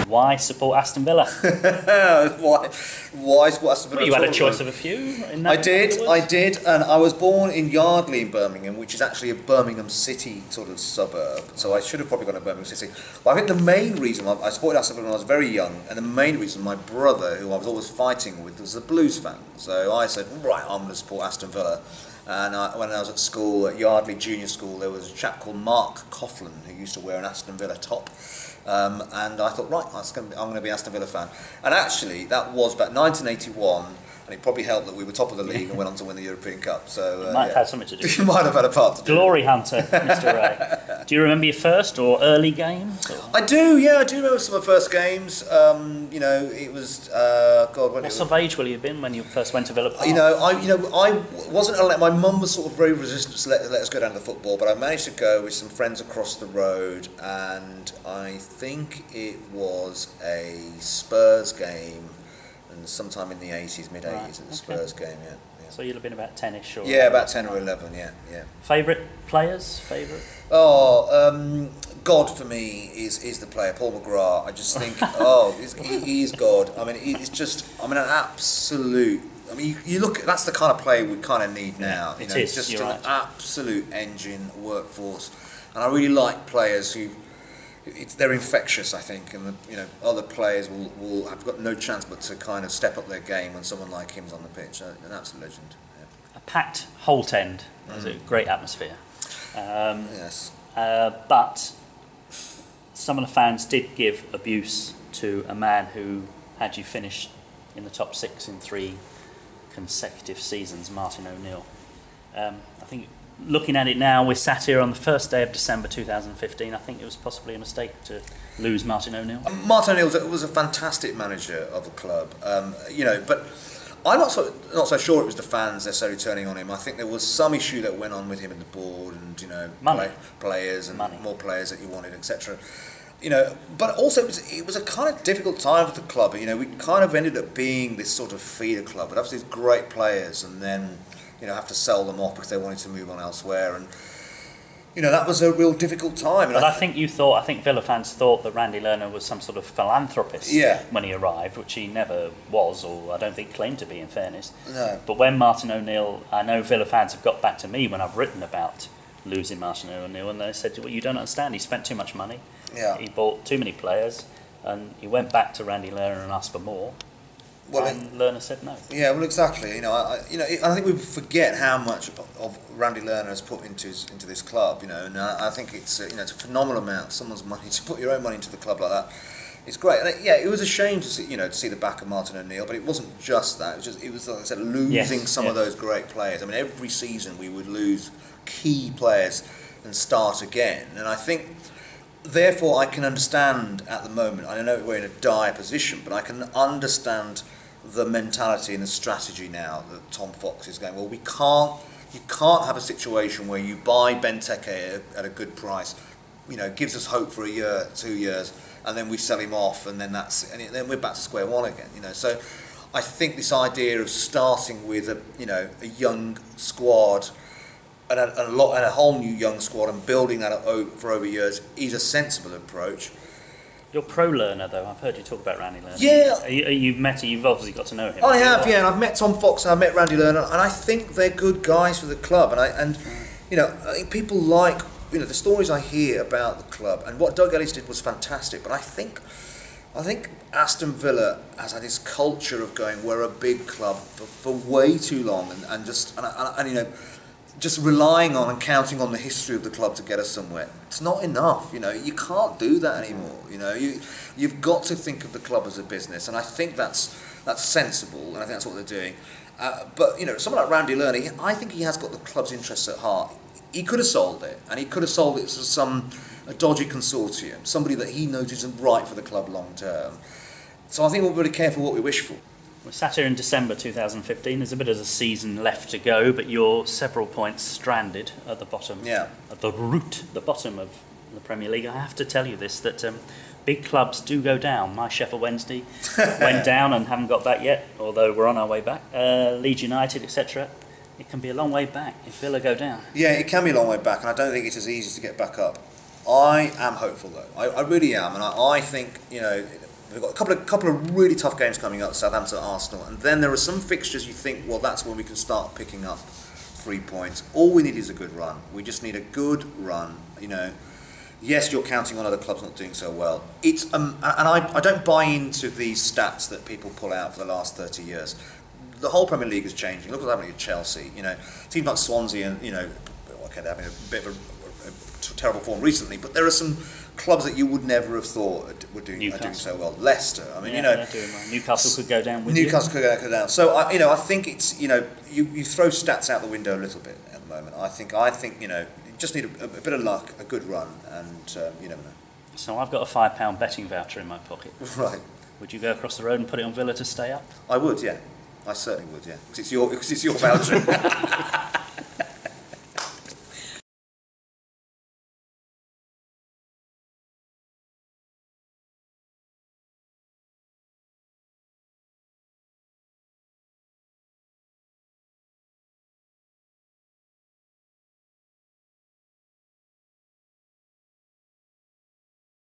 Why support Aston Villa? Why support Aston Villa? Well, you had a choice of a few in that. I did, and I was born in Yardley in Birmingham, which is actually a Birmingham City sort of suburb, so I should have probably gone to Birmingham City. But I think the main reason, I supported Aston Villa when I was very young, and the main reason my brother, who I was always fighting with, was a Blues fan. So I said, right, I'm going to support Aston Villa. And when I was at school, at Yardley Junior School, there was a chap called Mark Coughlin who used to wear an Aston Villa top. And I thought, right, I'm going to be an Aston Villa fan. And actually, that was about 1981, and it probably helped that we were top of the league and went on to win the European Cup. So might have had something to do. You might have had a part to do. Glory hunter, Mr. Ray. Do you remember your first or early games? Or? I do, yeah, I do remember some of my first games. You know, it was What sort of age will you have been when you first went to Villa Park? I wasn't allowed. My mum was sort of very resistant to let us go down to the football, but I managed to go with some friends across the road, and I think it was a Spurs game, and sometime in the 80s, mid 80s, right. it was a Spurs game, yeah. So you'd have been about 10ish, or yeah, about 10 or 11, yeah. Favourite players? God for me is the player, Paul McGrath. I just think, he is God. I mean, it's just, an absolute. I mean, you look. That's the kind of player we kind of need now. It is. Just You're an right. absolute engine workforce, and I really like players who. They're infectious, I think, and other players will have got no chance but to kind of step up their game when someone like him's on the pitch. An absolute legend. Yeah. A packed Holt End. There's a great atmosphere. Yes. But some of the fans did give abuse to a man who had you finished in the top 6 in 3 consecutive seasons, Martin O'Neill. I think, looking at it now, we're sat here on the first day of December 2015. I think it was possibly a mistake to lose Martin O'Neill. Martin O'Neill was a fantastic manager of the club, but I'm not so sure it was the fans necessarily turning on him. I think there was some issue that went on with him and the board, and players and more players that you wanted, etc. But also it was a kind of difficult time for the club. We kind of ended up being this sort of feeder club, but have these great players, and then have to sell them off because they wanted to move on elsewhere, and that was a real difficult time. But I think Villa fans thought that Randy Lerner was some sort of philanthropist when he arrived, which he never was, or I don't think claimed to be, in fairness. No. But when Martin O'Neill, I know Villa fans have got back to me when I've written about losing Martin O'Neill, and they said, well, you don't understand, he spent too much money, he bought too many players, and he went back to Randy Lerner and asked for more. And Lerner said no. Yeah, well, exactly. I think we forget how much of Randy Lerner has put into this club. And I think it's a phenomenal amount. Someone's money to put your own money into the club like that. It's great. And it was a shame to see the back of Martin O'Neill, but it wasn't just that. It was like I said, losing some of those great players. I mean, every season we would lose key players and start again. And I think, therefore, I can understand at the moment. I know we're in a dire position, but I can understand the mentality and the strategy now that Tom Fox is going, well, you can't have a situation where you buy Benteke at a good price, gives us hope for a year, 2 years, and then we sell him off, and then then we're back to square one again. So I think this idea of starting with a young squad and a whole new young squad and building that for over years is a sensible approach. You're pro-Lerner, though. I've heard you talk about Randy Lerner. Yeah. You've met him, you've obviously got to know him. I have, yeah, and I've met Tom Fox and I've met Randy Lerner, and I think they're good guys for the club. And I think people like, the stories I hear about the club, and what Doug Ellis did was fantastic, but I think Aston Villa has had this culture of going, we're a big club for way too long, and just relying on and counting on the history of the club to get us somewhere. It's not enough. You can't do that anymore. You've got to think of the club as a business, and I think that's sensible, and I think that's what they're doing. But someone like Randy Lerner, I think he has got the club's interests at heart. He could have sold it, and he could have sold it to a dodgy consortium, somebody that he knows isn't right for the club long term. So I think we'll be really careful what we wish for. We're sat here in December 2015. There's a bit of a season left to go, but you're several points stranded at the bottom, at the bottom of the Premier League. I have to tell you this, that big clubs do go down. My Sheffield Wednesday went down and haven't got back yet, although we're on our way back. Leeds United, etc. It can be a long way back if Villa go down. Yeah, it can be a long way back, and I don't think it's as easy to get back up. I am hopeful, though. I really am, and I think, We've got a couple of really tough games coming up, Southampton, Arsenal, and then there are some fixtures you think, well, that's when we can start picking up 3 points. All we need is a good run. We just need a good run. You know, yes, you're counting on other clubs not doing so well. It's and I don't buy into these stats that people pull out for the last 30 years. The whole Premier League is changing. Look what's happening at Chelsea. You know, teams like Swansea and, you know, okay, they're having a bit of a terrible form recently, but there are some clubs that you would never have thought were doing so well. Leicester, I mean, you know, Newcastle could go down with Newcastle could go down. So I think it's, you know, you throw stats out the window a little bit at the moment. I think you know, you just need a bit of luck, a good run, and you never know. So I've got a £5 betting voucher in my pocket. Right. Would you go across the road and put it on Villa to stay up? I would, yeah. I certainly would, yeah. Because it's your voucher.